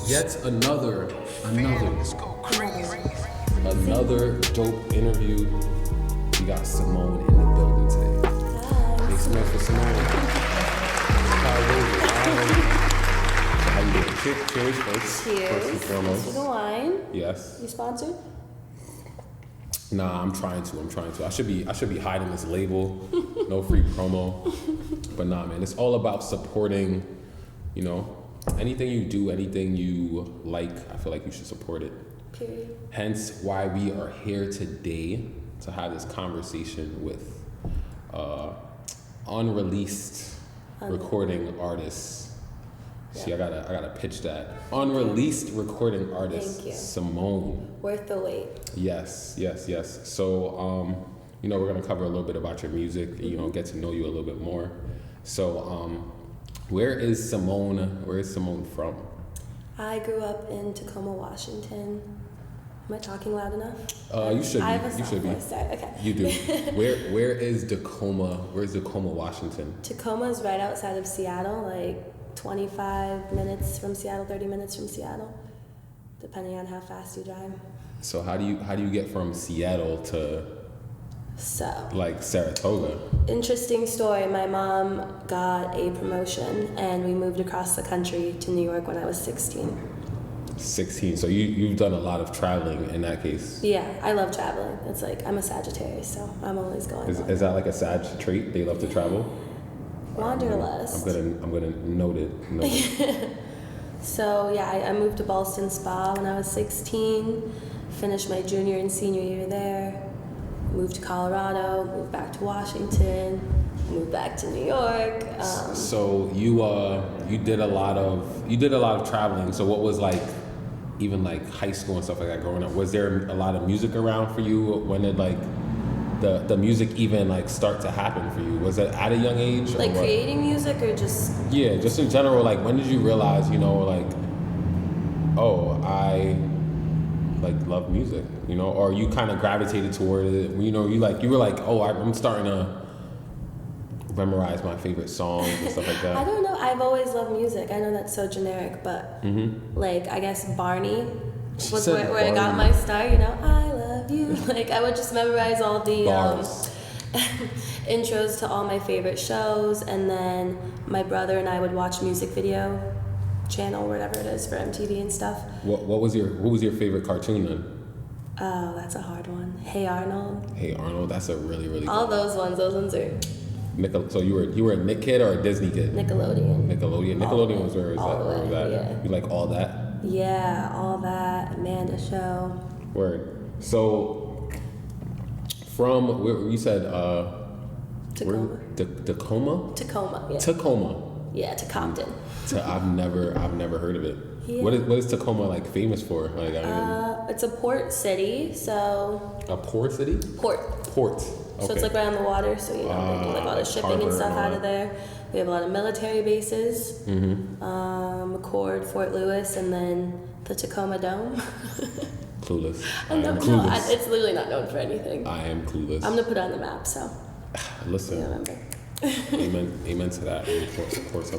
Yet another dope interview. We got Symone in the building today. Hi. Make some noise for Symone. How you doing? Cheers first. Cheers. First and foremost. Thanks for the wine. Yes. You sponsored? Nah, I'm trying to. I should be hiding this label. No free promo. But nah, man, it's all about supporting, anything you do, anything you like, I feel like you should support it. Period. Hence why we are here today to have this conversation with unreleased recording artists. Yep. See, I gotta pitch that. Unreleased recording artist, Thank you. Symone. Worth the wait. Yes. So, we're gonna cover a little bit about your music, get to know you a little bit more. So, where is Symone from? I grew up in Tacoma, Washington. Am I talking loud enough? You should be. I have a You should be. voice. Sorry. Okay. You do. Where is Tacoma? Where's Tacoma, Washington? Tacoma is right outside of Seattle, like 25 minutes from Seattle, 30 minutes from Seattle, depending on how fast you drive. So how do you get from Seattle to like Saratoga? Interesting story. My mom got a promotion and we moved across the country to New York when I was 16. 16. So you've done a lot of traveling in that case. Yeah, I love traveling. It's like I'm a Sagittarius, so I'm always going. Is that like a Sag trait? They love to travel? Wanderlust. I'm gonna note it. So yeah, I moved to Ballston Spa when I was 16. Finished my junior and senior year there. Moved to Colorado. Moved back to Washington. Moved back to New York. So you did a lot of traveling. So what was like, even like high school and stuff like that growing up? Was there a lot of music around for you? When did like the music even like start to happen for you? Was it at a young age? Like creating music or just? Yeah, just in general. Like when did you realize, I like love music, or you kind of gravitated toward it? You were like, I'm starting to memorize my favorite songs and stuff like that. I don't know. I've always loved music. I know that's so generic, but like I guess Barney was where I got my start. I love you. Like I would just memorize all the intros to all my favorite shows, and then my brother and I would watch music video channel, whatever it is for MTV and stuff. What was your favorite cartoon then? Oh, that's a hard one. Hey Arnold. Hey Arnold, that's a really really all good those ones. Those ones are. So you were a Nick kid or a Disney kid? Nickelodeon. Nickelodeon was where was that? Yeah. You like all that? Yeah, all that. Amanda Show. Word. So from where you said Tacoma. Tacoma? Tacoma. Yeah. Tacoma. Yeah, to Compton. I've never heard of it. Yeah. What is Tacoma like famous for? Like it's a port city, so. A port city? Port. Okay. So it's like right on the water, so they do like all the shipping and stuff out of there. We have a lot of military bases. McCord, Fort Lewis, and then the Tacoma Dome. Clueless. It's literally not known for anything. I am clueless. I'm gonna put it on the map, so. Listen. You remember. Amen to that. Of course.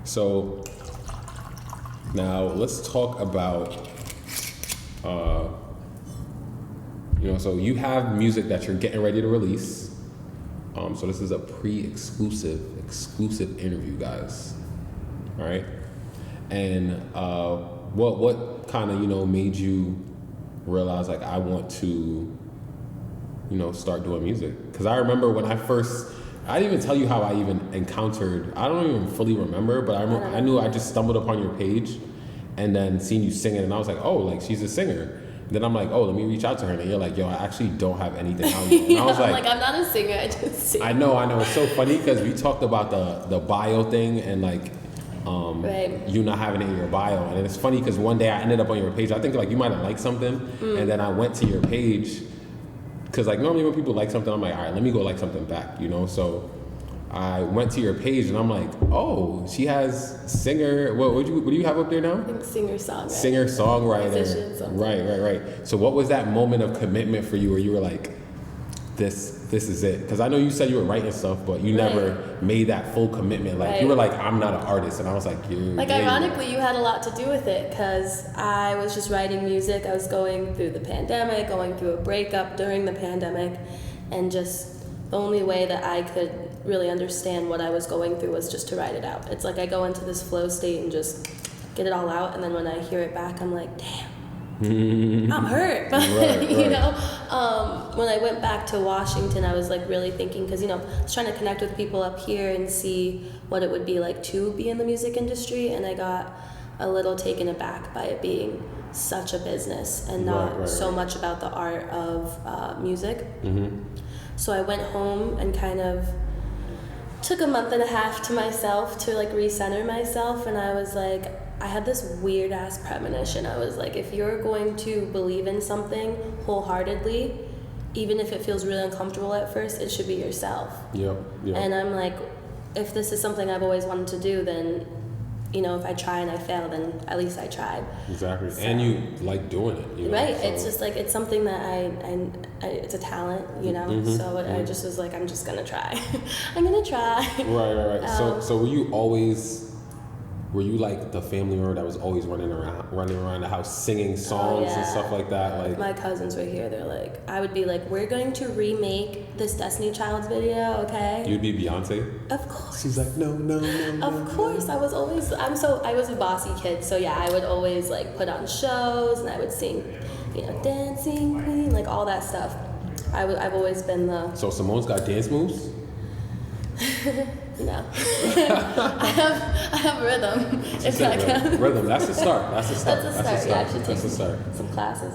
So now let's talk about. So you have music that you're getting ready to release. So this is a exclusive interview, guys. All right. And what kind of made you realize like I want to start doing music? Because I remember when I didn't even tell you how I even encountered. I don't even fully remember, but I knew I just stumbled upon your page, and then seen you singing, and I was like, oh, like she's a singer. Then I'm like, oh, let me reach out to her. And you're like, yo, I actually don't have anything out yet. And I was like, I'm not a singer, I just sing. I know. It's so funny because we talked about the bio thing and like right. You not having it in your bio. And it's funny because one day I ended up on your page. I think like you might have liked something. And then I went to your page because like normally when people like something, I'm like, all right, let me go like something back, So I went to your page and I'm like, oh, she has singer. What do you have up there now? I think singer-songwriter. Singer-songwriter. Right. So what was that moment of commitment for you where you were like, this this is it? Because I know you said you were writing stuff, but you never made that full commitment. Like you were like, I'm not an artist, and I was like, ironically, you had a lot to do with it because I was just writing music. I was going through the pandemic, going through a breakup during the pandemic, and just the only way that I could really understand what I was going through was just to write it out. It's like I go into this flow state and just get it all out, and then when I hear it back, I'm like, damn. I'm hurt, but you know, when I went back to Washington, I was like really thinking, because I was trying to connect with people up here and see what it would be like to be in the music industry, and I got a little taken aback by it being such a business and not so much about the art of music. So I went home and kind of took a month and a half to myself to like recenter myself, and I was like, I had this weird ass premonition. I was like, if you're going to believe in something wholeheartedly, even if it feels really uncomfortable at first, it should be yourself. Yep. And I'm like, if this is something I've always wanted to do, then if I try and I fail, then at least I tried. Exactly. So, and you like doing it. Right. So. It's just like, it's something that I it's a talent, so I just was like, I'm just going to try. I'm going to try. Right. So were you like the family member that was always running around the house singing songs and stuff like that? Like my cousins were here. They're like, I would be like, we're going to remake this Destiny Child's video, okay? You'd be Beyonce? Of course. She's like, no. Of course. I was a bossy kid. So yeah, I would always like put on shows and I would sing, Dancing Queen, like all that stuff. I've always been the... So Symone's got dance moves? No. I have rhythm. If that counts. Rhythm, that's a start. Yeah, I should take some classes.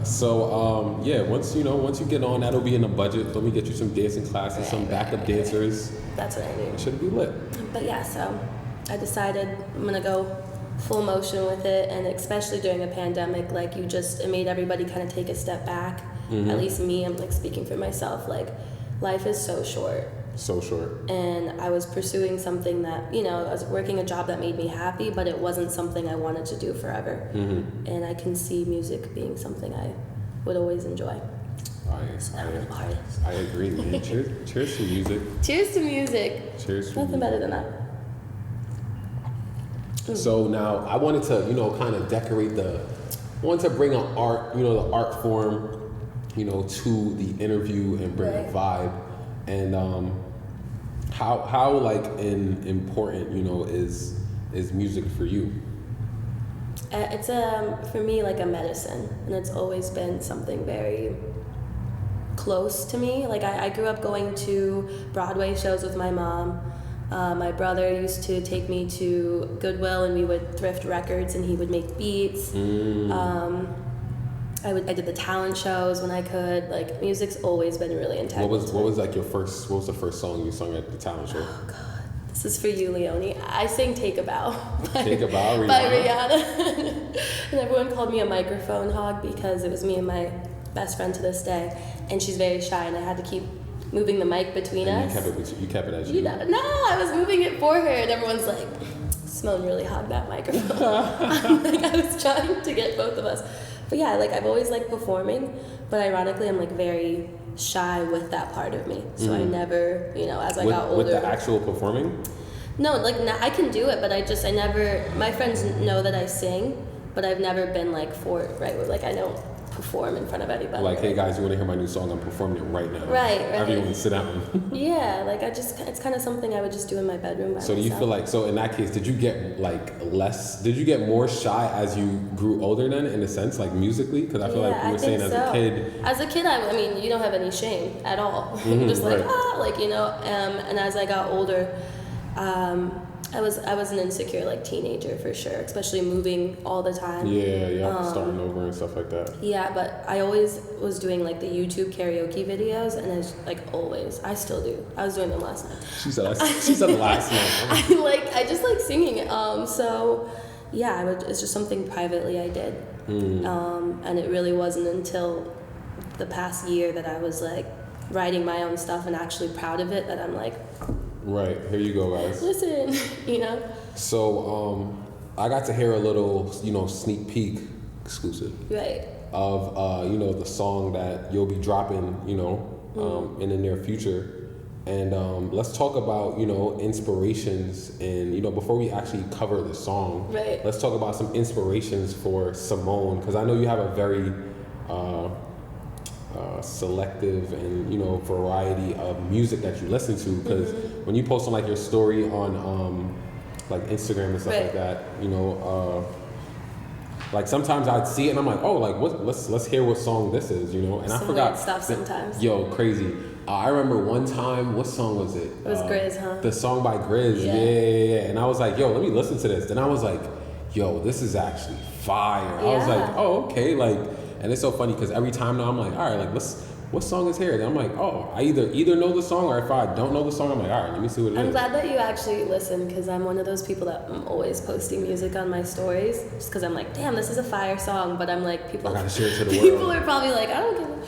So once you get on, that'll be in the budget. Let me get you some dancing classes, some backup dancers. That's what I need. It should be lit. But yeah, so I decided I'm gonna go full motion with it, and especially during a pandemic, like it made everybody kind of take a step back. At least me, I'm like speaking for myself, like life is so short. So short. And I was pursuing something that, I was working a job that made me happy, but it wasn't something I wanted to do forever. And I can see music being something I would always enjoy. I agree, man. Cheers to music. Cheers to music. Cheers to Nothing better than that. So now I wanted to, kind of decorate wanted to bring an art, the art form, to the interview and bring a vibe. And how like important is music for you? It's for me like a medicine, and it's always been something very close to me. Like I grew up going to Broadway shows with my mom. My brother used to take me to Goodwill, and we would thrift records, and he would make beats. I did the talent shows when I could. Like music's always been really integral. What was like what was the first song you sung at the talent show? Oh God, this is for you, Leonie. I sang "Take a Bow" by Rihanna, and everyone called me a microphone hog because it was me and my best friend to this day, and she's very shy, and I had to keep moving the mic between us. You kept it as you. No, I was moving it for her, and everyone's like, Symone really hogged that microphone. I was trying to get both of us. But yeah, like I've always liked performing, but ironically I'm like very shy with that part of me. So I never, as I got older. With the actual performing? No, like I can do it, but I never, my friends know that I sing, but I've never been like like I don't perform in front of everybody. Like, hey guys, you want to hear my new song? I'm performing it right now. Right. Everyone sit down. Yeah, like it's kind of something I would just do in my bedroom by myself. Do you feel like, so in that case, did you get more shy as you grew older then, in a sense, like musically? Because I feel like you were saying as a kid. As a kid, I mean, you don't have any shame at all. Just like, and as I got older, I was an insecure like teenager for sure, especially moving all the time. Yeah, starting over and stuff like that. Yeah, but I always was doing like the YouTube karaoke videos, and it's like always, I still do. I was doing them last night. She said last night. I just like singing. So yeah, it's just something privately I did, and it really wasn't until the past year that I was like writing my own stuff and actually proud of it that I'm like. Right, here you go, guys. Listen, So, I got to hear a little, sneak peek, exclusive. Right. Of, the song that you'll be dropping, in the near future. And let's talk about, inspirations. And, before we actually cover the song, right. let's talk about some inspirations for Symone. Because I know you have a very selective and, variety of music that you listen to. Because when you post on, like, your story on, like, Instagram and stuff right. like that, like sometimes I'd see it and I'm like, oh, like let's hear what song this is, And Some I forgot weird stuff sometimes. Yo, crazy. I remember one time, what song was it? It was Grizz, huh? The song by Grizz. Yeah. And I was like, yo, let me listen to this. Then I was like, yo, this is actually fire. I was like, oh, okay, like, and it's so funny because every time now I'm like, all right, like what song is here? And I'm like, oh, I either know the song, or if I don't know the song, I'm like, all right, let me see what it is. I'm glad that you actually listen, because I'm one of those people that I'm always posting music on my stories, just because I'm like, damn, this is a fire song, but I'm like, people, I gotta share it to the people world. are probably like, I don't give a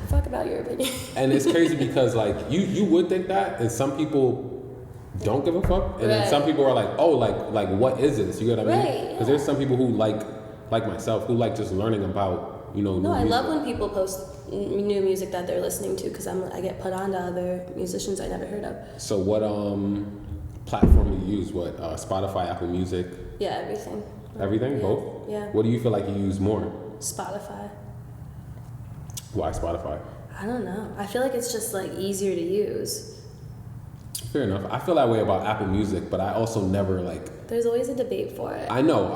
fuck about your opinion. And it's crazy because like you would think that, and some people don't give a fuck, and then some people are like, oh, like what is this? You get what I mean? Right. Because there's some people who like myself, who like just learning about. No, I love when people post new music that they're listening to, because I get put on to other musicians I never heard of. So what platform do you use? What Spotify, Apple Music? Yeah, everything. Everything, yeah. both. Yeah. What do you feel like you use more? Spotify. Why Spotify? I don't know. I feel like it's just like easier to use. Fair enough. I feel that way about Apple Music, but I also never like. There's always a debate for it. I know.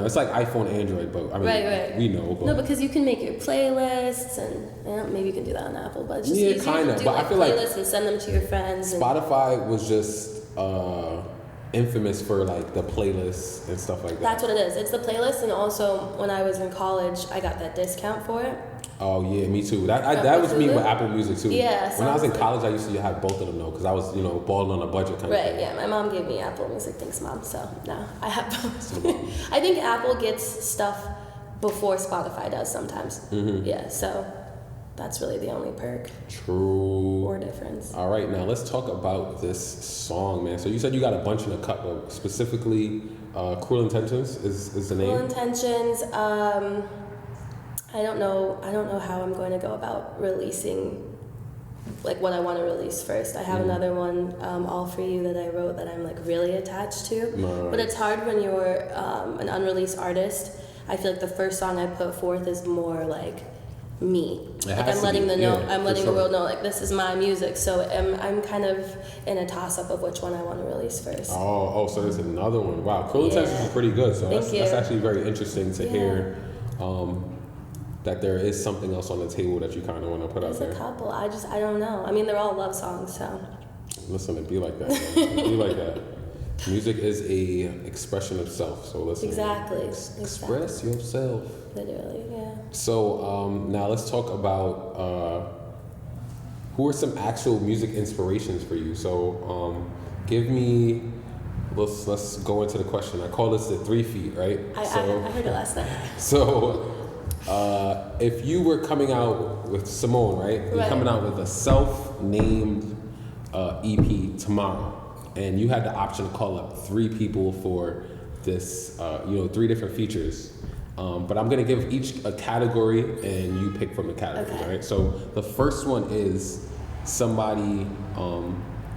It's like iPhone, Android, but I mean, right. We know. But no, because you can make your playlists, and maybe you can do that on Apple, but it's just easier kinda, to do but like I feel playlists like and send them to your friends. Spotify was just infamous for like the playlists and stuff like that. That's what it is. It's the playlist, and also when I was in college, I got that discount for it. Oh yeah, me too. That was me with Apple Music too. Yeah. When I was in college, I used to have both of them though, because I was balling on a budget kind of thing. Right. Yeah. My mom gave me Apple Music. Thanks, Mom. So now I have both. I think Apple gets stuff before Spotify does sometimes. Mm-hmm. Yeah. So that's really the only perk. True. Or difference. All right, now let's talk about this song, man. So you said you got a bunch in the cut, but specifically, Cruel Intentions is the name. Cruel Intentions. I don't know how I'm going to go about releasing, like what I want to release first. I have another one, All For You, that I wrote that I'm like really attached to. Nice. But it's hard when you're an unreleased artist. I feel like the first song I put forth is more like me. Like I'm letting the world know like this is my music. So I'm kind of in a toss up of which one I want to release first. Oh, so there's another one. Wow, Cruel Intentions is pretty good. So that's actually very interesting to hear. That there is something else on the table that you kind of want to put out there. There's a couple. I don't know. I mean, they're all love songs, so. Listen, it be like that, man. It be like that. Music is a expression of self, so listen. Exactly. Express yourself. Literally, yeah. So now let's talk about who are some actual music inspirations for you. So give me. Let's go into the question. I call this the 3 feet, right? I heard it last night. So. If you were coming out with Symone, right? You're coming out with a self-named EP tomorrow, and you had the option to call up 3 people for this, 3 different features. But I'm gonna give each a category, and you pick from the category, right? So the first one is somebody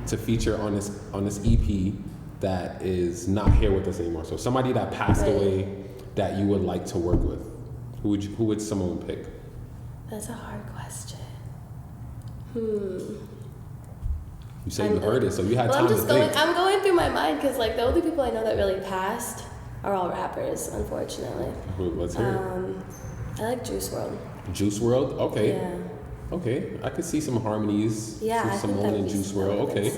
to feature on this EP that is not here with us anymore. So somebody that passed away that you would like to work with. Who would Symone pick? That's a hard question. You said you heard it, so you had time to think. I'm going through my mind because like the only people I know that really passed are all rappers, unfortunately. Let's hear it. I like Juice WRLD. Juice WRLD? Okay. Yeah. Okay, I could see some harmonies. Yeah, I think Symone and Juice WRLD. Okay.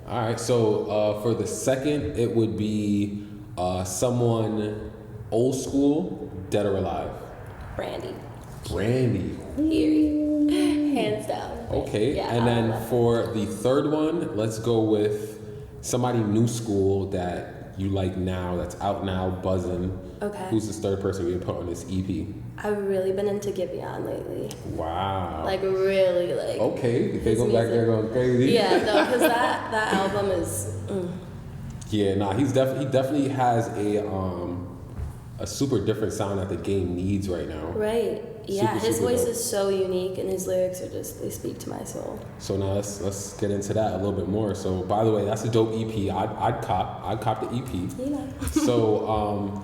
All right. So for the second, it would be someone old school, dead or alive. Brandy. Period. Hands down. Okay, Yeah, and then for the third one, let's go with somebody new school that you like now, that's out now, buzzing. Okay. Who's this third person you're gonna put on this EP? I've really been into Giveon lately. Wow. Like really like. Okay, they go back there going crazy. Yeah, no, because that album is. Yeah, nah, he definitely has a super different sound that the game needs right now. Right. Yeah, Super, his super voice dope. is so unique, and his lyrics are just, they speak to my soul. So now let's get into that a little bit more. So by the way, that's a dope EP. I'd cop the EP. You know. So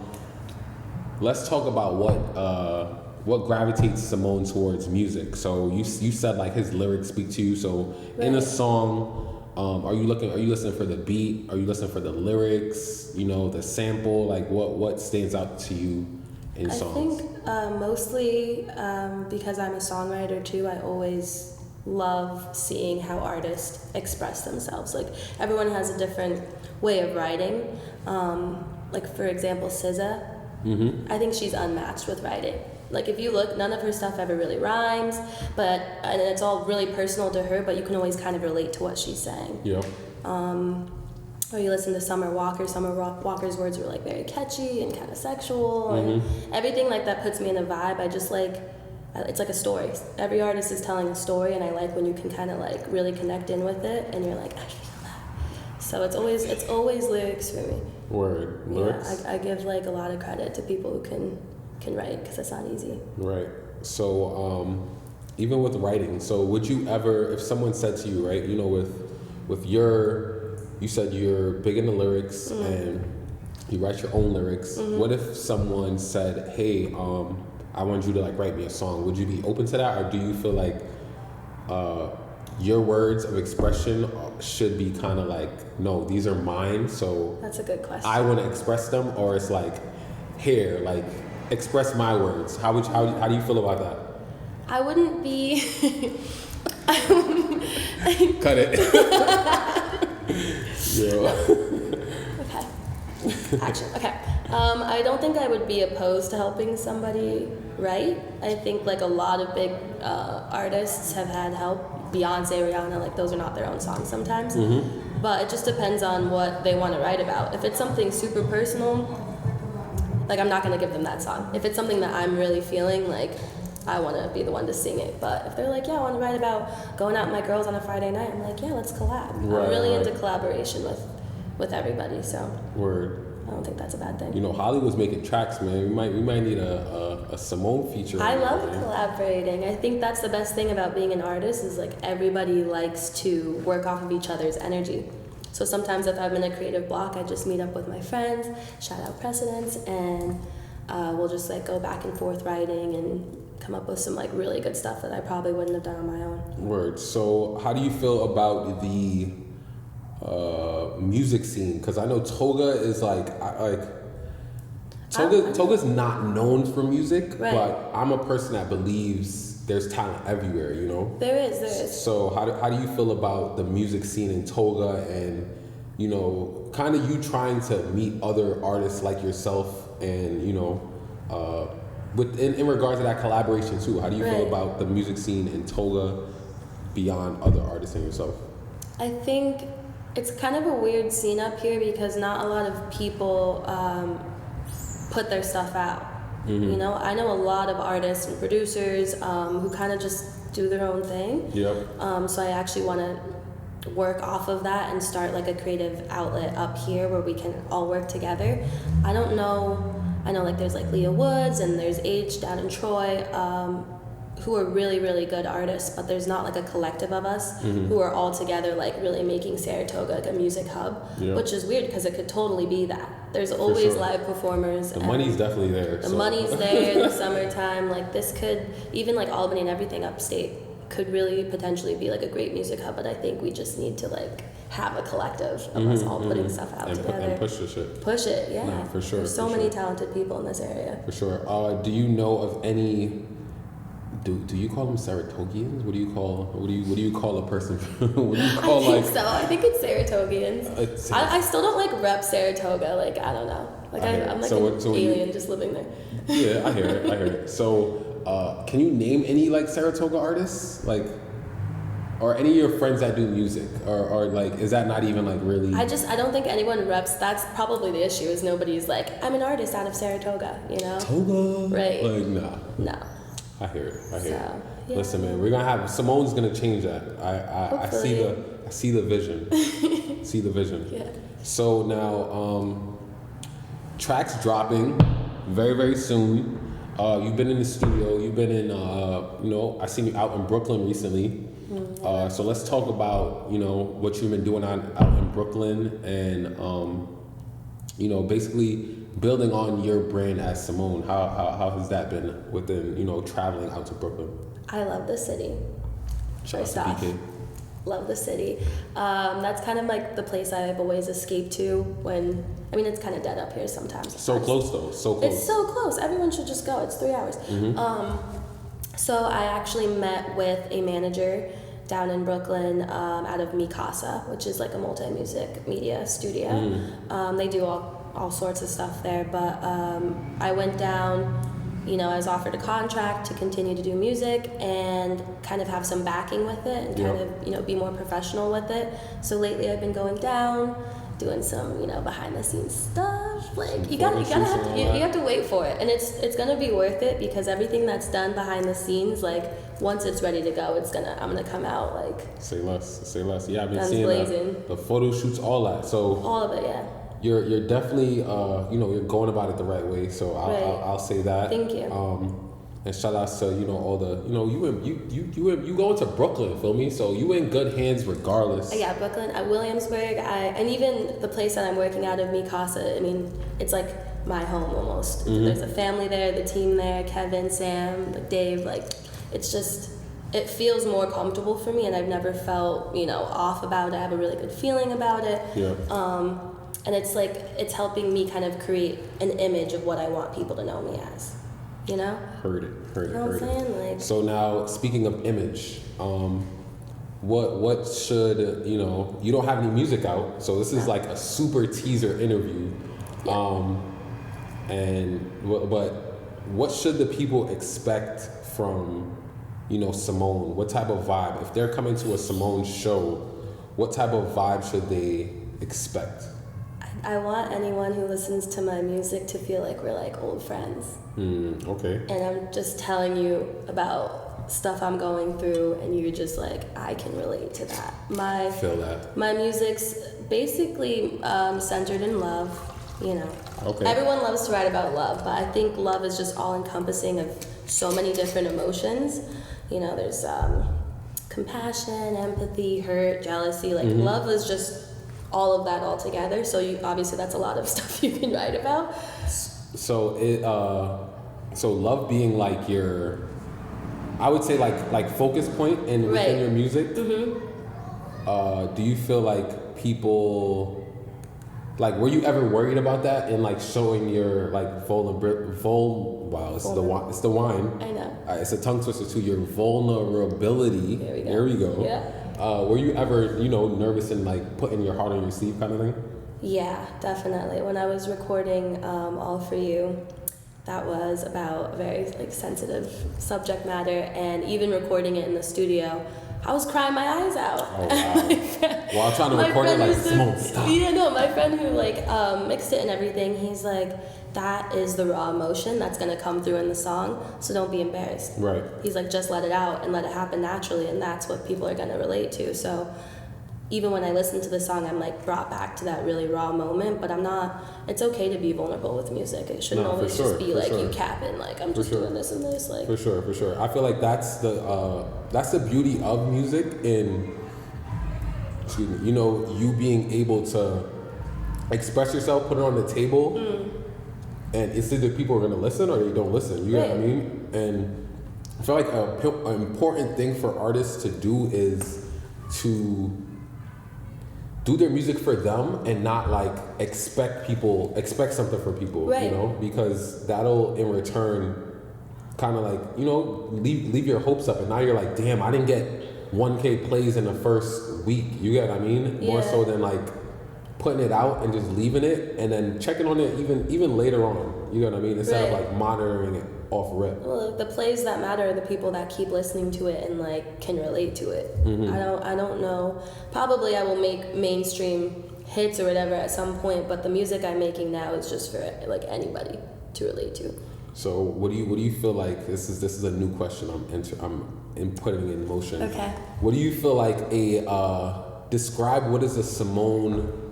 let's talk about what gravitates Symone towards music. So you said like his lyrics speak to you. So in a Right. song, are you listening for the beat? Are you listening for the lyrics? You know, the sample. Like what stands out to you in songs? I think mostly because I'm a songwriter too, I always love seeing how artists express themselves. Like everyone has a different way of writing. Like for example, SZA, I think she's unmatched with writing. Like if you look, none of her stuff ever really rhymes, and it's all really personal to her, but you can always kind of relate to what she's saying. Yeah. Or you listen to Summer Walker. Walker's words were like very catchy and kind of sexual, and everything like that puts me in a vibe. I just like, it's like a story. Every artist is telling a story, and I like when you can kind of like really connect in with it, and you're like, I feel that. So it's always lyrics for me. Word. Lyrics? Yeah, I give like a lot of credit to people who can write, because it's not easy. Right. So even with writing, so would you ever, if someone said to you, right, you know, with you said you're big into lyrics and you write your own lyrics. What if someone said, hey, I want you to like write me a song? Would you be open to that, or do you feel like your words of expression should be kind of like, no, these are mine, so That's a good question. I want to express them, or it's like, here, like express my words? How do you feel about that? I wouldn't be. Cut it. Yeah. Okay. Action. Okay. I don't think I would be opposed to helping somebody write. I think like a lot of big artists have had help. Beyonce, Rihanna, like those are not their own songs sometimes. But it just depends on what they want to write about. If it's something super personal, like I'm not going to give them that song. If it's something that I'm really feeling, like I want to be the one to sing it. But if they're like, yeah, I want to write about going out with my girls on a Friday night, I'm like, yeah, let's collab. Right, I'm really right. into collaboration with everybody, so Word. I don't think that's a bad thing. You know, Hollywood's making tracks, man. We might need a Symone feature. I love man. collaborating. I think that's the best thing about being an artist is like everybody likes to work off of each other's energy. So sometimes if I'm in a creative block, I just meet up with my friends, shout out Precedence, and we'll just like go back and forth writing and come up with some like really good stuff that I probably wouldn't have done on my own. Word. So how do you feel about the music scene? Because I know Toga is Toga's not known for music, Right. but I'm a person that believes there's talent everywhere, you know? There is. So how do you feel about the music scene in Toga, and, you know, kind of you trying to meet other artists like yourself, and, you know, in regards to that collaboration too, how do you feel Right. about the music scene in Toga beyond other artists and yourself? I think it's kind of a weird scene up here because not a lot of people put their stuff out. You know, I know a lot of artists and producers who kind of just do their own thing. Yep. So I actually want to work off of that and start like a creative outlet up here where we can all work together. I don't know. I know like there's like Leah Woods and there's H down in Troy who are really, really good artists, but there's not like a collective of us who are all together like really making Saratoga like a music hub, which is weird because it could totally be that. There's always sure. live performers. The money's definitely there. The money's there in the summertime. Like this could, even like Albany and everything upstate, could really potentially be like a great music hub, but I think we just need to like have a collective of us all putting stuff out together. And push the shit. Push it, yeah. Nah, for sure. There's so many talented people in this area. For sure. Do you know of any? Do you call them Saratogians? What do you call a person? What do you call I think so. I think it's Saratogians. I still don't like rep Saratoga. Like I don't know. Like I'm like an alien just living there. Yeah, I hear it. So, can you name any like Saratoga artists, like, or any of your friends that do music, or like, is that not even like really? I don't think anyone reps. That's probably the issue. Is nobody's like, I'm an artist out of Saratoga. You know. Toga. Right. Like nah. No. I hear it. Yeah. Listen, man, we're gonna have Simone's gonna change that. I see the vision. See the vision. Yeah. So now, tracks dropping very, very soon. You've been in the studio. You've been in, I seen you out in Brooklyn recently. So let's talk about, what you've been doing out in Brooklyn and, basically building on your brand as Symone. How has that been within, traveling out to Brooklyn? I love the city. Shout out First to off, BK. love the city. That's kind of like the place I've always escaped to when, it's kind of dead up here sometimes. So close though, so close. It's so close. Everyone should just go. It's 3 hours. So I actually met with a manager down in Brooklyn out of Mikasa, which is like a multi-music media studio. They do all sorts of stuff there, but I went down, I was offered a contract to continue to do music and kind of have some backing with it and kind of, be more professional with it. So lately I've been going down, doing some, behind the scenes stuff. Like you have to wait for it. And it's gonna be worth it because everything that's done behind the scenes, like once it's ready to go, I'm gonna come out like say less. Yeah, I've been seeing the photo shoots, all that. So all of it, yeah. You're definitely you're going about it the right way. So I'll say that. Thank you. And shout outs to all the you going to Brooklyn, feel me? So you in good hands regardless. Yeah, Brooklyn at Williamsburg. And even the place that I'm working out of, Mikasa. It's like my home almost. There's a family there, the team there, Kevin, Sam, Dave. Like it's just it feels more comfortable for me, and I've never felt off about it. I have a really good feeling about it. Yeah. And it's like it's helping me kind of create an image of what I want people to know me as. Heard it. You know what I'm saying? Like, so now, speaking of image, what should you don't have any music out, so this is like a super teaser interview. Yeah. But what should the people expect from Symone? What type of vibe, if they're coming to a Symone show, what type of vibe should they expect? I want anyone who listens to my music to feel like we're like old friends. Okay. And I'm just telling you about stuff I'm going through, and you're just like, I can relate to that. Feel that. My music's basically centered in love, Okay. Everyone loves to write about love, but I think love is just all encompassing of so many different emotions. There's compassion, empathy, hurt, jealousy. Like love is just all of that all together. So obviously that's a lot of stuff you can write about. So so love being like your, I would say like focus point within your music. Do you feel like people, like, were you ever worried about that in like showing your like it's the wine. I know. It's a tongue twister to your vulnerability. There we go. Yeah. Were you ever, nervous and like putting your heart on your sleeve kind of thing? Yeah, definitely. When I was recording All For You, that was about a very like sensitive subject matter, and even recording it in the studio, I was crying my eyes out. Oh, wow. While I'm trying to record it, like, Symone, stop. Yeah, no, my friend who like mixed it and everything, he's like, that is the raw emotion that's gonna come through in the song, so don't be embarrassed. Right. He's like, just let it out and let it happen naturally, and that's what people are gonna relate to. So even when I listen to the song, I'm like brought back to that really raw moment, but it's okay to be vulnerable with music. It shouldn't always just be like you capping, like I'm just doing this and this. Like For sure. I feel like that's the beauty of music in, you being able to express yourself, put it on the table, and it's either people are gonna listen or they don't listen. You know what I mean? And I feel like an important thing for artists to do is to do their music for them and not like expect something from people, because that'll in return kind of like, leave your hopes up, and now you're like, damn, I didn't get 1K plays in the first week. You get what I mean? Yeah. More so than like putting it out and just leaving it and then checking on it even later on. You know what I mean? Instead of like monitoring it off rip. Well, the plays that matter are the people that keep listening to it and like can relate to it. I don't know. Probably I will make mainstream hits or whatever at some point, but the music I'm making now is just for like anybody to relate to. So what do you feel like, this is a new question I'm putting in motion. Okay. What do you feel like describe what does a Symone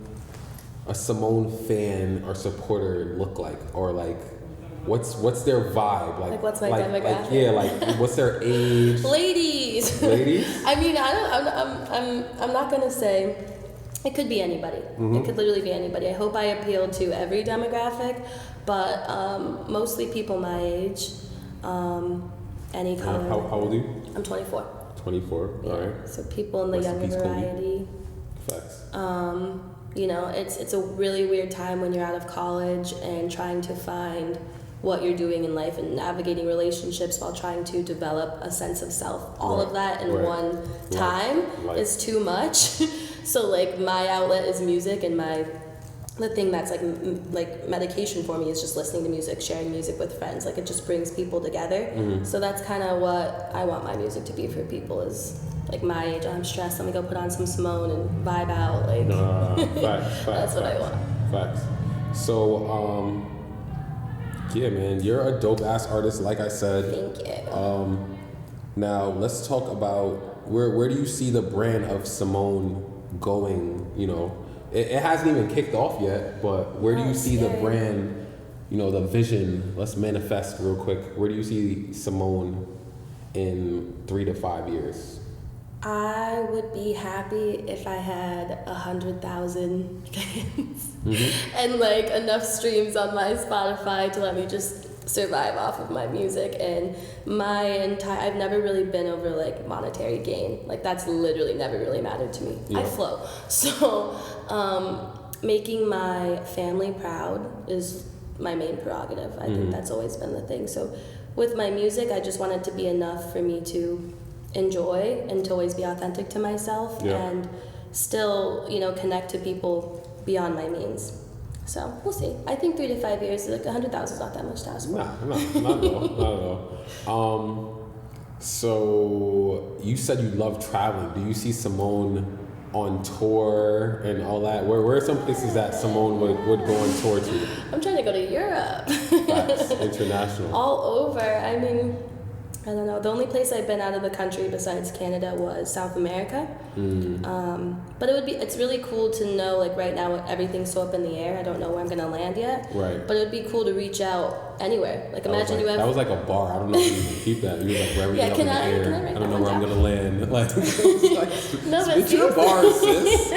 fan or supporter look like, or like What's their vibe? Like what's my demographic? What's their age? Ladies. I mean, I'm not gonna say. It could be anybody. It could literally be anybody. I hope I appeal to every demographic, but mostly people my age. Any color. How old are you? I'm 24. 24. Yeah. All right. So people in the younger variety. Facts. You know, it's a really weird time when you're out of college and trying to find what you're doing in life and navigating relationships while trying to develop a sense of self. All of that in one time is too much. So like my outlet is music, and the thing that's like medication for me is just listening to music, sharing music with friends. Like it just brings people together. So that's kind of what I want my music to be for people, is like my age. I'm stressed. Let me go put on some Symone and vibe out. Like facts, that's what I want. Facts. So yeah, man, you're a dope ass artist, like I said. Thank you. Now let's talk about where do you see the brand of Symone going? You know, it hasn't even kicked off yet, but where do you see the brand? You know, the vision. Let's manifest real quick. Where do you see Symone in 3 to 5 years? I would be happy if I had 100,000 fans and like enough streams on my Spotify to let me just survive off of my music. And I've never really been over like monetary gain. Like that's literally never really mattered to me. Yeah. I flow. So making my family proud is my main prerogative. I think that's always been the thing. So with my music, I just want it to be enough for me to enjoy and to always be authentic to myself and still, you know, connect to people beyond my means. So we'll see. I think 3 to 5 years, like 100,000 is not that much to ask for. Not at all. So you said you love traveling. Do you see Symone on tour and all that? Where are some places that Symone would go on tour to? I'm trying to go to Europe. That's international. All over. I mean, I don't know. The only place I've been out of the country besides Canada was South America. But it's really cool to know, like right now everything's so up in the air. I don't know where I'm gonna land yet. Right. But it would be cool to reach out anywhere. Like imagine you have. That was like a bar. I don't know if you can keep that. You were like wherever you're up in the air. I don't know where I'm gonna land. Like, no, but it's your bar, sis.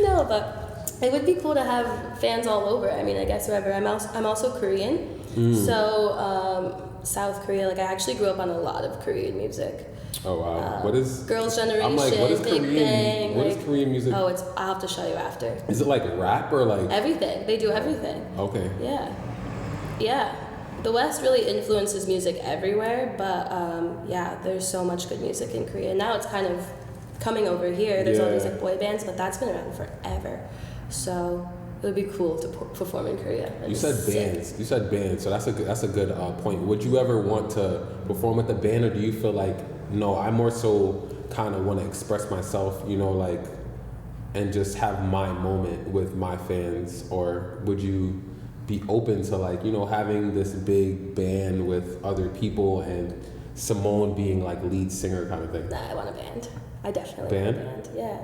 No, but it would be cool to have fans all over. I mean, I guess wherever. I'm also Korean, so. South Korea, like I actually grew up on a lot of Korean music. Oh wow! What is Girls' Generation? I'm like, what is Big Korean? Bang, What is Korean music? Oh, I'll have to show you after. Is it like rap or like everything? They do everything. Okay. Yeah. The West really influences music everywhere, but there's so much good music in Korea. Now it's kind of coming over here. There's all these like boy bands, but that's been around forever. So it would be cool to perform in Korea. You said bands. So that's a good point. Would you ever want to perform with a band, or do you feel like no? I more so kind of want to express myself, you know, like, and just have my moment with my fans. Or would you be open to like, you know, having this big band with other people and Symone being like lead singer kind of thing? Nah, I want a band. I definitely want a band. Yeah.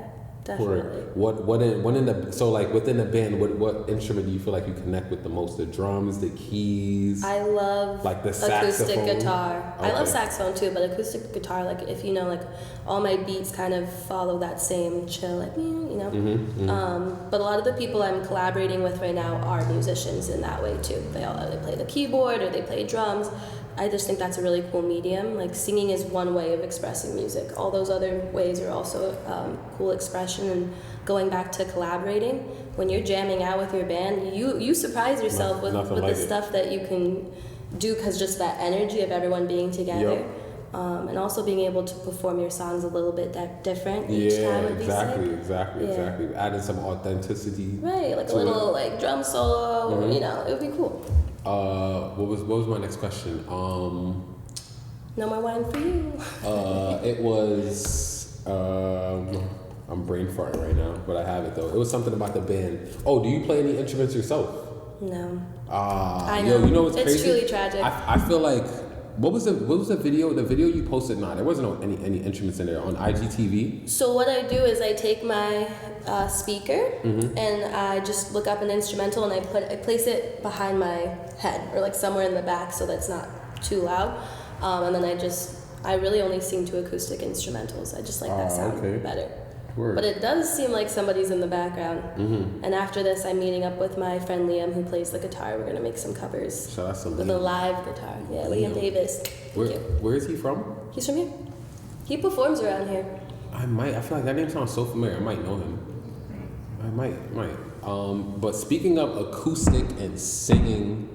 Definitely. Within the band, what instrument do you feel like you connect with the most? The drums, the keys? I love like the acoustic saxophone? guitar. Okay. I love saxophone too, but acoustic guitar, like if you know, like all my beats kind of follow that same chill, like you know. But a lot of the people I'm collaborating with right now are musicians in that way too. They play the keyboard or they play drums. I just think that's a really cool medium. Like singing is one way of expressing music. All those other ways are also cool expression. And going back to collaborating, when you're jamming out with your band, you surprise yourself with the stuff that you can do, because just that energy of everyone being together. Yep. And also being able to perform your songs a little bit different each time would be sick. Exactly. Adding some authenticity. Right, like a little like drum solo. You know, it would be cool. What was my next question? No more wine for you. It was I'm brain farting right now, but I have it though. It was something about the band. Oh, do you play any instruments yourself? No. I know. You know what's crazy? It's truly tragic. I feel like what was the video? The video you posted, there wasn't any instruments in there on IGTV. So what I do is I take my speaker and I just look up an instrumental and I place it behind my head or like somewhere in the back so that's not too loud. And then I really only sing to acoustic instrumentals. I just like that sound better. Word. But it does seem like somebody's in the background. And after this, I'm meeting up with my friend Liam, who plays the guitar. We're gonna make some covers with a live guitar. Yeah, Liam Davis. Where is he from? He's from here. He performs around here. I feel like that name sounds so familiar. I might know him. I might. But speaking of acoustic and singing,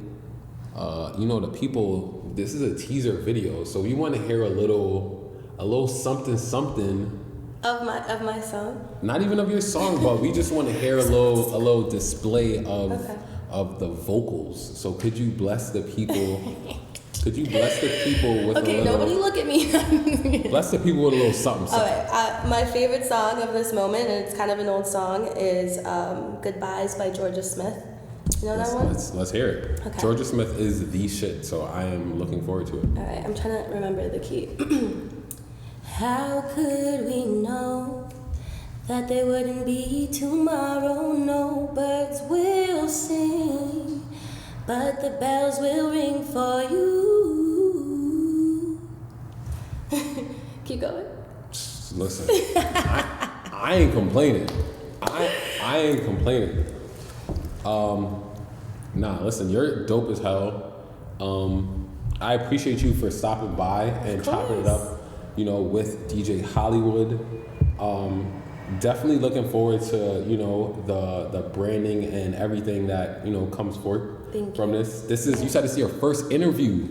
the people. This is a teaser video, so we want to hear a little something. Of my song? Not even of your song, but we just want to hear a little display of the vocals. So could you bless the people? With okay, nobody look at me. Bless the people with a little something. All right, my favorite song of this moment, and it's kind of an old song, is "Goodbyes" by Georgia Smith. You know that one? Let's hear it. Okay. Georgia Smith is the shit, so I am looking forward to it. All right, I'm trying to remember the key. How could we know that there wouldn't be tomorrow? No birds will sing, but the bells will ring for you. Keep going. Listen, I ain't complaining. I ain't complaining. Listen, you're dope as hell. I appreciate you for stopping by and chopping it up. With DJ Hollywood. Definitely looking forward to, the branding and everything that, comes forth from this. This is, you said this is your first interview.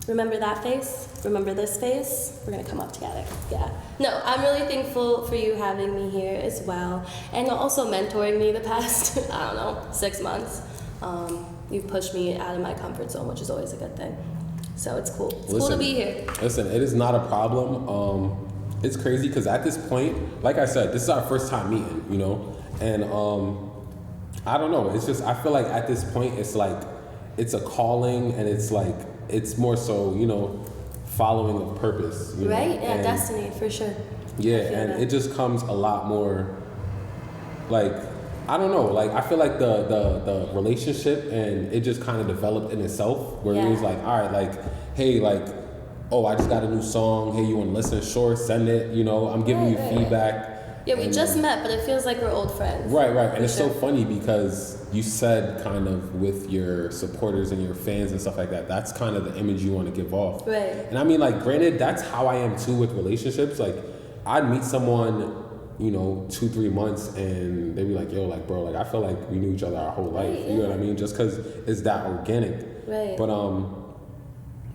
Remember that face? Remember this face? We're going to come up together. Yeah. No, I'm really thankful for you having me here as well. And also mentoring me the past, 6 months. You've pushed me out of my comfort zone, which is always a good thing. So it's cool. It's cool to be here. Listen, it is not a problem. It's crazy because at this point, like I said, this is our first time meeting, and I don't know. It's just I feel like at this point, it's like it's a calling, and it's like it's more so following a purpose. Right? Yeah, destiny for sure. Yeah, and it just comes a lot more like. I don't know, like I feel like the relationship and it just kind of developed in itself where it was like, all right, like, hey, like, oh, I just got a new song. Hey, you want to listen? Sure, send it. I'm giving you feedback. Yeah, we just met, but it feels like we're old friends. Right. And it's so funny because you said kind of with your supporters and your fans and stuff like that, that's kind of the image you want to give off. Right. And I mean, like, granted, that's how I am too with relationships. Like, I'd meet someone 2-3 months and they'd be like, yo, like, bro, like, I feel like we knew each other our whole life. You know what I mean? Just because it's that organic. Right. But,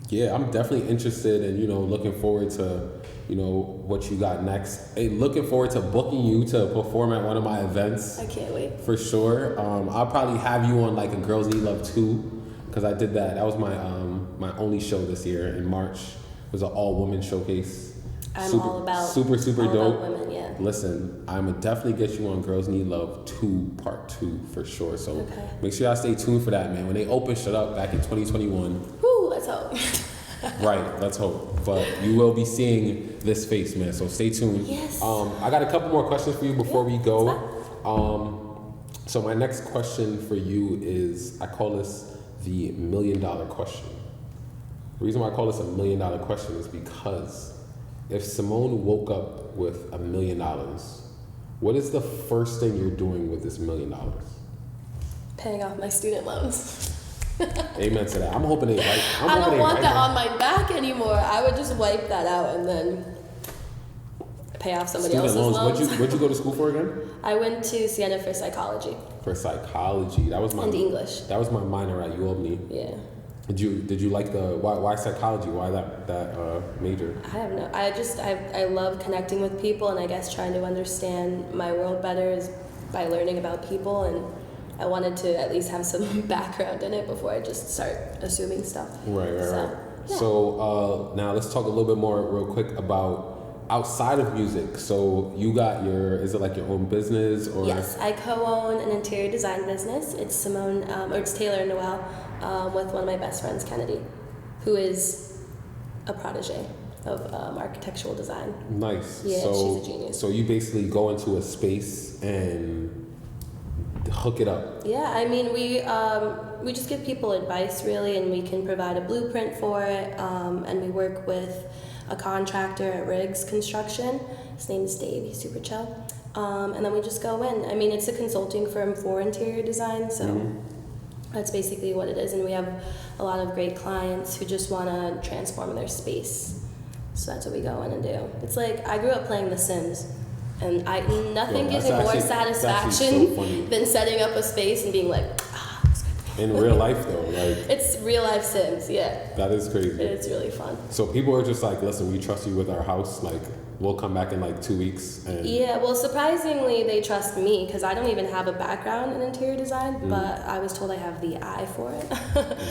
yeah, I'm definitely interested and, looking forward to, what you got next. Hey, looking forward to booking you to perform at one of my events. I can't wait. For sure. I'll probably have you on, like, a Girls Need Love 2 because I did that. That was my only show this year in March. It was an all-woman showcase. I'm all about super dope. Women, yeah. Listen, I'm gonna definitely get you on Girls Need Love 2 Part 2 for sure. So make sure y'all stay tuned for that, man. When they open shut up back in 2021. Woo, let's hope. Right, let's hope. But you will be seeing this face, man. So stay tuned. Yes. I got a couple more questions for you before we go. So my next question for you is, I call this the $1 million question. The reason why I call this a $1 million question is because if Symone woke up with $1 million, what is the first thing you're doing with this $1 million? Paying off my student loans. Amen to that. I'm hoping they write. I don't want that on my back anymore. I would just wipe that out and then pay off somebody else's loans. What'd you go to school for again? I went to Siena for psychology. For psychology, that was my and English. That was my minor at UObney. Yeah. Did you like why psychology? Why that major? I have no. I love connecting with people, and I guess trying to understand my world better is by learning about people, and I wanted to at least have some background in it before I just start assuming stuff. Right. So now let's talk a little bit more real quick about outside of music. So you got is it like your own business or? Yes, I co-own an interior design business. It's it's Taylor Noelle with one of my best friends, Kennedy, who is a protege of architectural design. Nice. Yeah, so, she's a genius. So you basically go into a space and hook it up. Yeah, I mean, we just give people advice, really, and we can provide a blueprint for it, and we work with a contractor at Riggs Construction. His name is Dave. He's super chill. And then we just go in. I mean, it's a consulting firm for interior design, so that's basically what it is. And we have a lot of great clients who just want to transform their space. So that's what we go in and do. It's like, I grew up playing The Sims, and nothing gives me more satisfaction than setting up a space and being like, in real life, though, like it's real life Sims, yeah. That is crazy. It's really fun. So people are just like, listen, we trust you with our house. Like, we'll come back in like 2 weeks. And yeah, well, surprisingly, they trust me because I don't even have a background in interior design, but I was told I have the eye for it.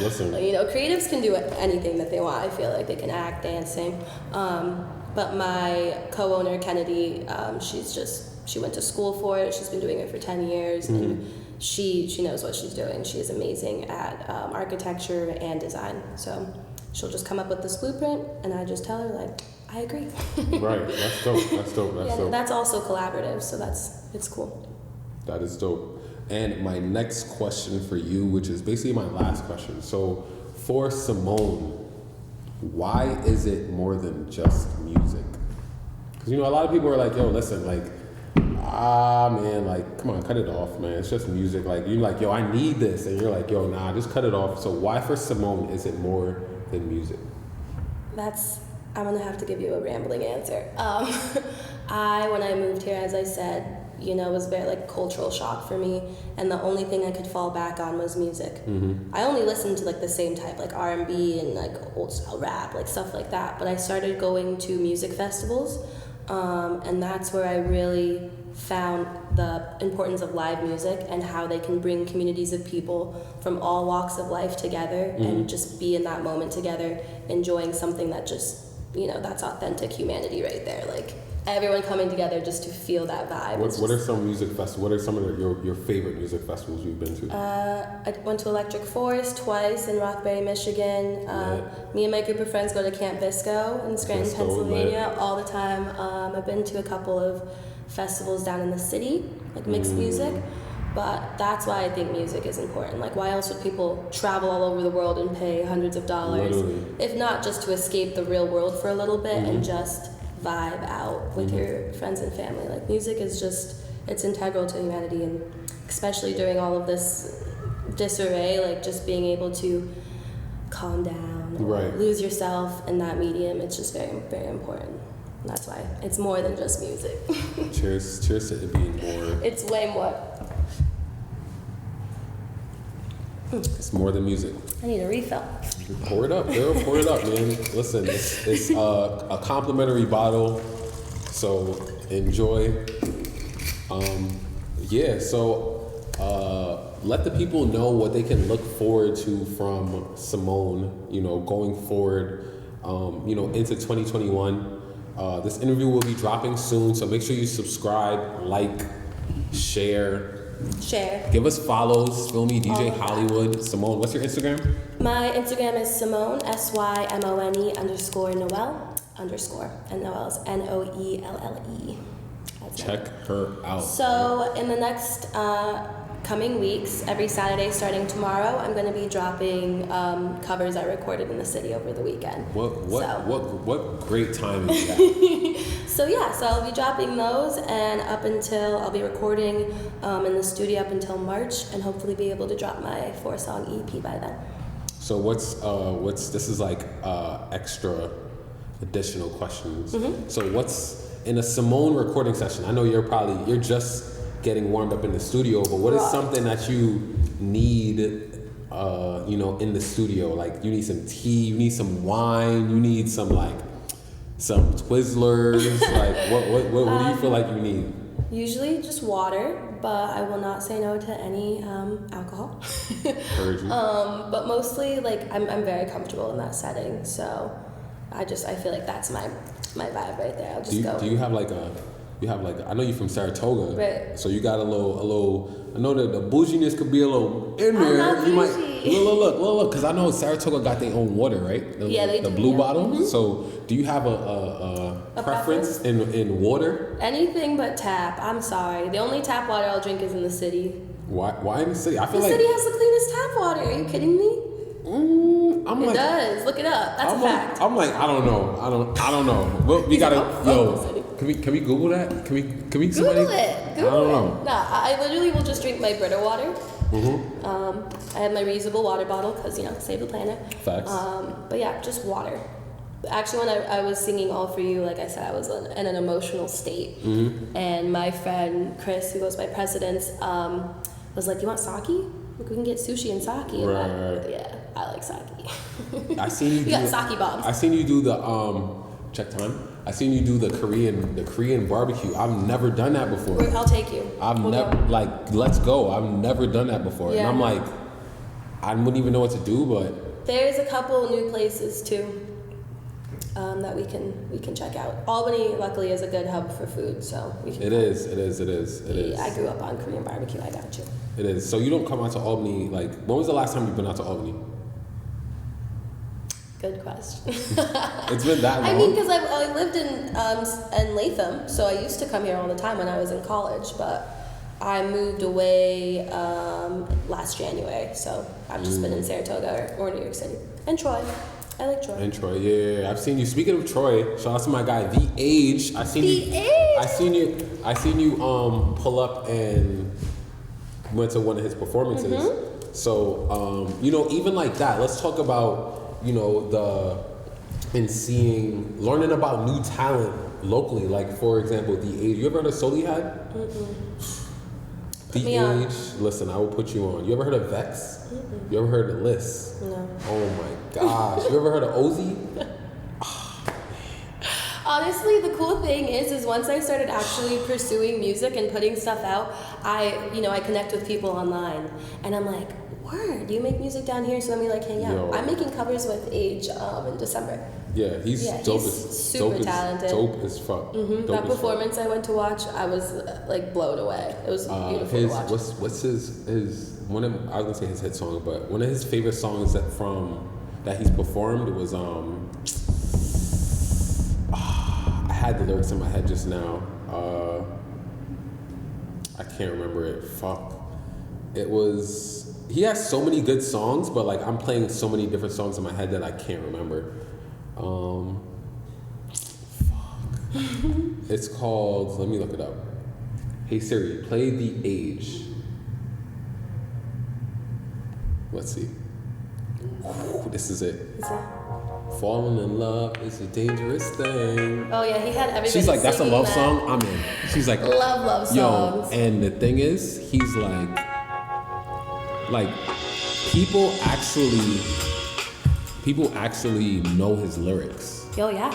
Listen, You know, creatives can do anything that they want. I feel like they can act, dance, sing. But my co-owner Kennedy, she went to school for it. She's been doing it for 10 years, and she knows what she's doing. She is amazing at architecture and design. So she'll just come up with this blueprint, and I just tell her, like, I agree. Right, that's dope. That's dope. That's dope. That's also collaborative, so it's cool. That is dope. And my next question for you, which is basically my last question. So for Symone, why is it more than just music? Because, you know, a lot of people are like, yo, listen, like, man, like, come on, cut it off, man. It's just music. Like, you're like, yo, I need this. And you're like, yo, nah, just cut it off. So why for Symone is it more than music? I'm gonna have to give you a rambling answer. When I moved here, as I said, you know, it was very like cultural shock for me, and the only thing I could fall back on was music. I only listened to like the same type, like R&B and like old style rap, like stuff like that. But I started going to music festivals, and that's where I really found the importance of live music and how they can bring communities of people from all walks of life together and just be in that moment together, enjoying something that just, you know, that's authentic humanity right there. Like everyone coming together just to feel that vibe. What are some music festivals? What are some of your favorite music festivals you've been to? I went to Electric Forest twice in Rothbury, Michigan. Me and my group of friends go to Camp Visco in Scranton, Pennsylvania all the time. I've been to a couple of festivals down in the city, like mixed music. But that's why I think music is important. Like, why else would people travel all over the world and pay hundreds of dollars, if not just to escape the real world for a little bit and just vibe out with your friends and family? Like, music is just, it's integral to humanity, and especially during all of this disarray, like just being able to calm down, lose yourself in that medium, it's just very, very important. And that's why it's more than just music. Cheers to it being more. It's way more. It's more than music. I need a refill. Pour it up, girl. Pour it up, man. Listen, it's a complimentary bottle, so enjoy. Let the people know what they can look forward to from Symone, you know, going forward, you know, into 2021. This interview will be dropping soon, so make sure you subscribe, like, share. Give us follows. Feel me, DJ Hollywood. Symone, what's your Instagram? My Instagram is Symone, SYMONE _Noelle _ and Noelle is NOELLE. Check her out. So in the next coming weeks, every Saturday starting tomorrow, I'm going to be dropping covers I recorded in the city over the weekend. What great timing is that? So I'll be dropping those, and I'll be recording in the studio up until March, and hopefully be able to drop my 4-song EP by then. So this is like extra additional questions. So what's in a Symone recording session? I know you're just getting warmed up in the studio, but what is something that you need, you know, in the studio? Like, you need some tea, you need some wine, you need some Twizzlers. Like, what do you feel like you need? Usually just water, but I will not say no to any alcohol. Heard you. But mostly, like, I'm very comfortable in that setting, so I feel like that's my vibe right there. I'll just go. Do you have like I know you're from Saratoga, right? So you got a little. I know that the bouginess could be a little in there. I'm not bougie. Look, because I know Saratoga got their own water, right? Yeah, they do. The blue yeah. bottle. Mm-hmm. So, do you have a preference in water? Anything but tap. I'm sorry. The only tap water I'll drink is in the city. Why in the city? I feel the like city has the cleanest tap water. Are you kidding me? It does. Look it up. That's a fact. I'm like, I don't know. I don't know. Well, we gotta. Can we Google that? Can we Google somebody? it. Google I don't know. No, I literally will just drink my Brita water. Mm-hmm. I have my reusable water bottle because save the planet. Facts. But yeah, just water. Actually, when I was singing All For You, like I said, I was in an emotional state. Mm-hmm. And my friend Chris, who goes by Precedence, was like, "You want sake? Look, we can get sushi and sake." And Right. yeah, I like sake. I seen you. You got sake bombs. I seen you do the check time. I seen you do the Korean barbecue. I've never done that before. I'll take you. We'll never let's go. I've never done that before, Yeah. and I'm like, I wouldn't even know what to do, but there's a couple new places too. That we can check out. Albany, luckily, is a good hub for food, so we can. It is. I grew up on Korean barbecue. I got you. It is. So you don't come out to Albany. Like, when was the last time you've been out to Albany? Good question. It's been that long. I mean, because I lived in Latham, so I used to come here all the time when I was in college, but I moved away last January, so I've just been in Saratoga or New York City and Troy. I like Troy. And Troy, yeah. I've seen you. Speaking of Troy, shout out to my guy, The Age. I seen you pull up and went to one of his performances. Mm-hmm. So, even like that, let's talk about, learning about new talent locally. Like, for example, The Age. You ever heard of Solihad? The Age. Listen, I will put you on. You ever heard of Vex? You ever heard of Liz? No. Oh my gosh. You ever heard of Ozzy? Honestly, the cool thing is once I started actually pursuing music and putting stuff out, I connect with people online, and I'm like, word, you make music down here, so let me hang out. I'm making covers with Age in December. Yeah, he's dope. He's super talented. Dope as fuck. That performance I went to watch, I was blown away. It was beautiful to watch. What's his one of, I was gonna say his hit song, but one of his favorite songs that he's performed was I had the lyrics in my head just now. I can't remember it. Fuck. It was. He has so many good songs, but I'm playing so many different songs in my head that I can't remember. Fuck. It's called. Let me look it up. Hey Siri, play The Age. Let's see. Ooh, this is it. Falling in love is a dangerous thing. Oh yeah, he had everybody. She's like, that's a love that. song. I'm in. She's like, love songs. Yo, and the thing is, he's like people actually know his lyrics. Yo, yeah.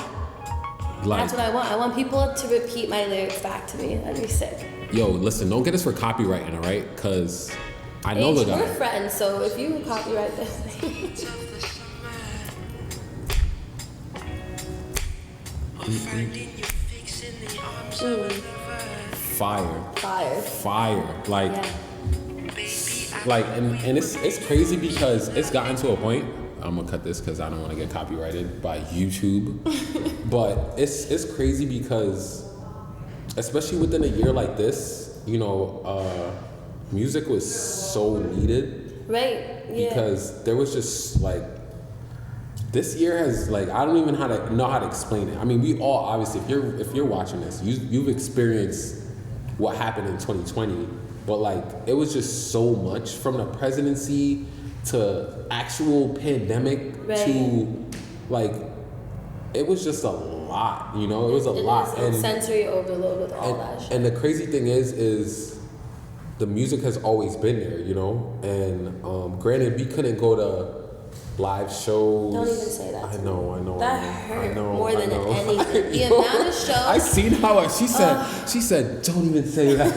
That's what I want. I want people to repeat my lyrics back to me. That'd be sick. Yo, listen, don't get us for copywriting, all right? Because I know the guy. We're friends, so if you copyright this. Fire. And it's crazy because it's gotten to a point. I'm gonna cut this because I don't want to get copyrighted by YouTube. But it's crazy because, especially within a year like this, music was so needed. Right. Yeah. Because there was just this year has I don't even know how to explain it. I mean, we all obviously, if you're watching this, you've experienced what happened in 2020, but it was just so much, from the presidency to actual pandemic to it was just a lot. It was a lot. And sensory overload with all that shit. And the crazy thing is the music has always been there, and granted, we couldn't go to live shows. Don't even say that. I know. That hurt more than anything. The amount of shows. I seen how she said, don't even say that.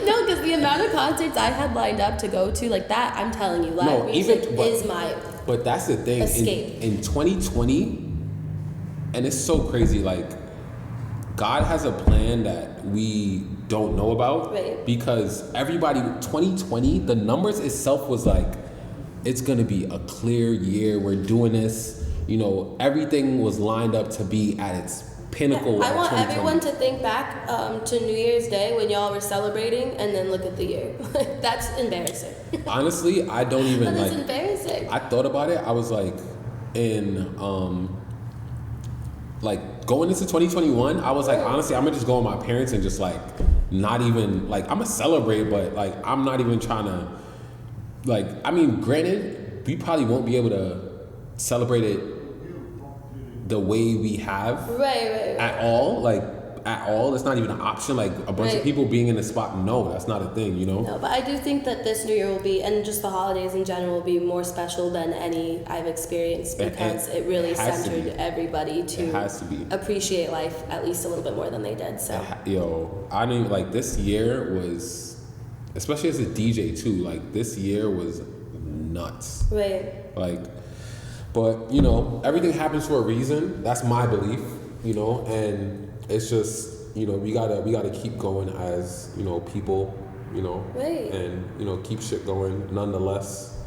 No, because the amount of concerts I had lined up to go to, that, I'm telling you, live music is my But that's the thing. escape. In 2020, and it's so crazy, God has a plan that we don't know about. Right. Because everybody, 2020, the numbers itself was it's gonna be a clear year. We're doing this. You know, everything was lined up to be at its pinnacle. I want everyone to think back to New Year's Day when y'all were celebrating, and then look at the year. That's embarrassing. Honestly, I don't even that like. is embarrassing. I thought about it. I was like, like going into 2021, I was like, honestly, I'm gonna just go with my parents and just like not even like I'm gonna celebrate, but like I'm not even trying to like. I mean, granted, we probably won't be able to celebrate it the way we have right. at all. Like at all, it's not even an option. Like a bunch of people being in the spot, no, that's not a thing, you know. No, but I do think that this New Year will be, and just the holidays in general, will be more special than any I've experienced because it really centered everybody to appreciate life at least a little bit more than they did. So I mean, like this year was, especially as a DJ too. Like this year was nuts. Right. Like, but you know, everything happens for a reason. That's my belief. You know, and it's just, you know, we gotta keep going as, you know, people, you know, and, you know, keep shit going nonetheless.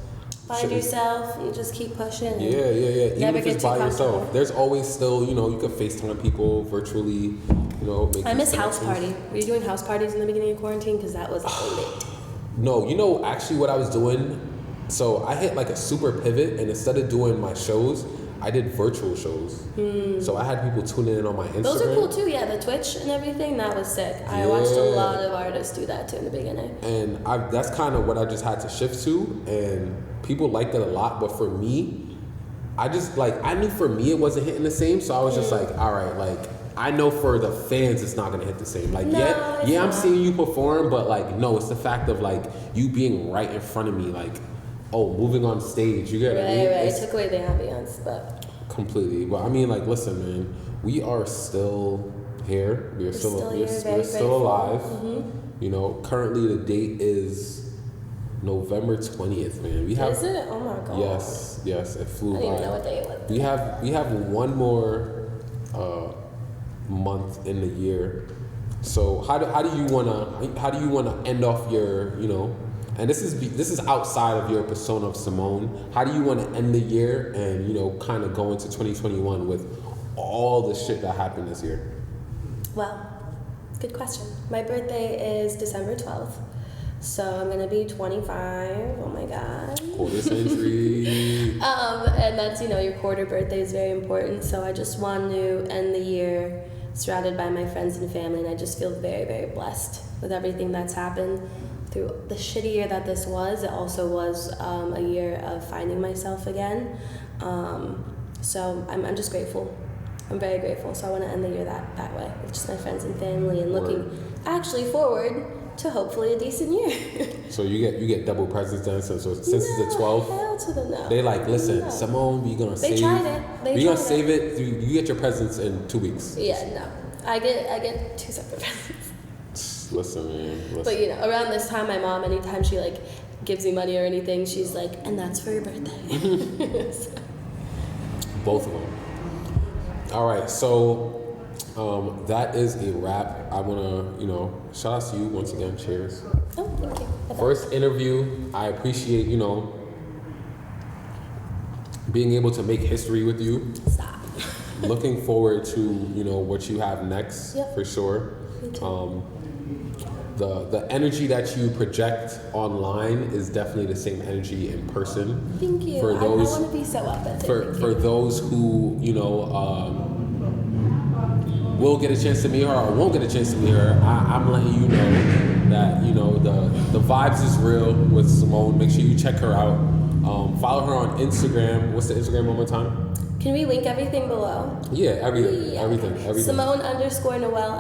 Find yourself and just keep pushing. Yeah. Even if it's by yourself, there's always still, you know, you can FaceTime people virtually, you know. I miss house party. Were you doing house parties in the beginning of quarantine? Because that was lit. No, you know, actually what I was doing, so I hit like a super pivot, and instead of doing my shows, I did virtual shows. So I had people tuning in on my Instagram. Those are cool too, yeah. The Twitch and everything, that was sick. I watched a lot of artists do that too in the beginning. And that's kind of what I just had to shift to, and people liked it a lot. But for me, I just like, I knew for me it wasn't hitting the same, so I was just like, all right, like I know for the fans it's not gonna hit the same. Like I'm seeing you perform, but like no, it's the fact of like you being right in front of me, like moving on stage. You get what I mean? Right. It took away the ambience, but completely. But I mean, like, listen, man, we are still here. We're still alive. Mm-hmm. You know, currently the date is November 20th, man. Is it? Oh my god. Yes, it flew by. I didn't even know what day it was. We have one more month in the year. So how do you wanna end off your, you know? And this is outside of your persona of Symone. How do you want to end the year and, you know, kind of go into 2021 with all the shit that happened this year? Well, good question. My birthday is December 12th. So I'm going to be 25. Oh my God. Quarter century. And that's, you know, your quarter birthday is very important. So I just want to end the year surrounded by my friends and family. And I just feel very, very blessed with everything that's happened. Through the shitty year that this was, it also was a year of finding myself again. So I'm just grateful. I'm very grateful. So I want to end the year that way with just my friends and family and looking actually forward to hopefully a decent year. So you get double presents then. So since it's the 12th, hell to the no. They like, listen, Symone, we gonna save. They tried it. We gonna save it. You get your presents in 2 weeks. Yeah, no, I get 2 separate presents. Listen, man. But you know, around this time, my mom, anytime she like gives me money or anything, she's like, and that's for your birthday. So. Both of them. All right, so that is a wrap. I wanna, you know, shout out to you once again. Cheers. Oh, thank you. First interview. I appreciate, you know, being able to make history with you. Stop. Looking forward to, you know, what you have next for sure. Me too. The energy that you project online is definitely the same energy in person. Thank you. For those, I want to be so authentic. For those who, you know, will get a chance to meet her or won't get a chance to meet her, I'm letting you know that, you know, the vibes is real with Symone. Make sure you check her out. Follow her on Instagram. What's the Instagram one more time? Can we link everything below? Yeah, everything. Symone _Noelle_.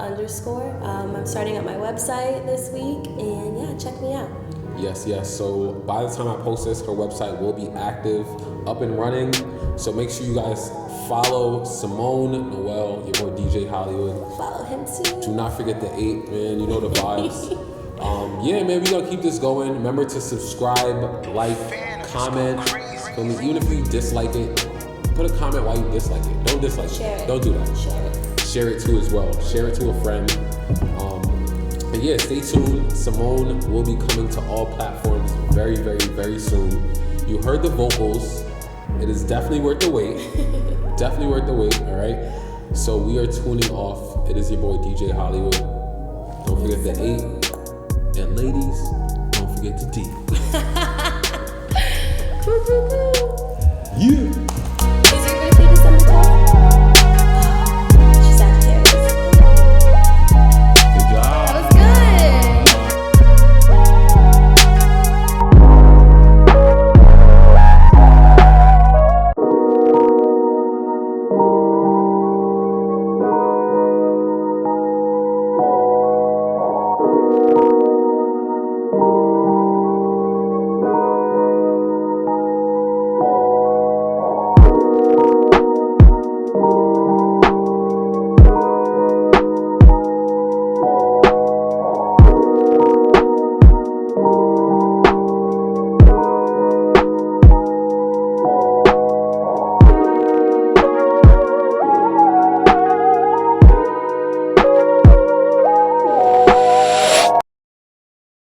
I'm starting up my website this week, and yeah, check me out. Yes. So by the time I post this, her website will be active, up and running. So make sure you guys follow Symone Noelle, your boy DJ Hollywood. Follow him too. Do not forget the 8, man. You know the vibes. Yeah, man, we gonna keep this going. Remember to subscribe, like, comment. Even if you dislike it, put a comment why you dislike it. Don't dislike it. Don't do that. Share it too as well. Share it to a friend. And yeah, stay tuned. Symone will be coming to all platforms very, very, very soon. You heard the vocals. It is definitely worth the wait. Definitely worth the wait, all right? So we are tuning off. It is your boy DJ Hollywood. Don't forget the 8. And ladies, don't forget to D.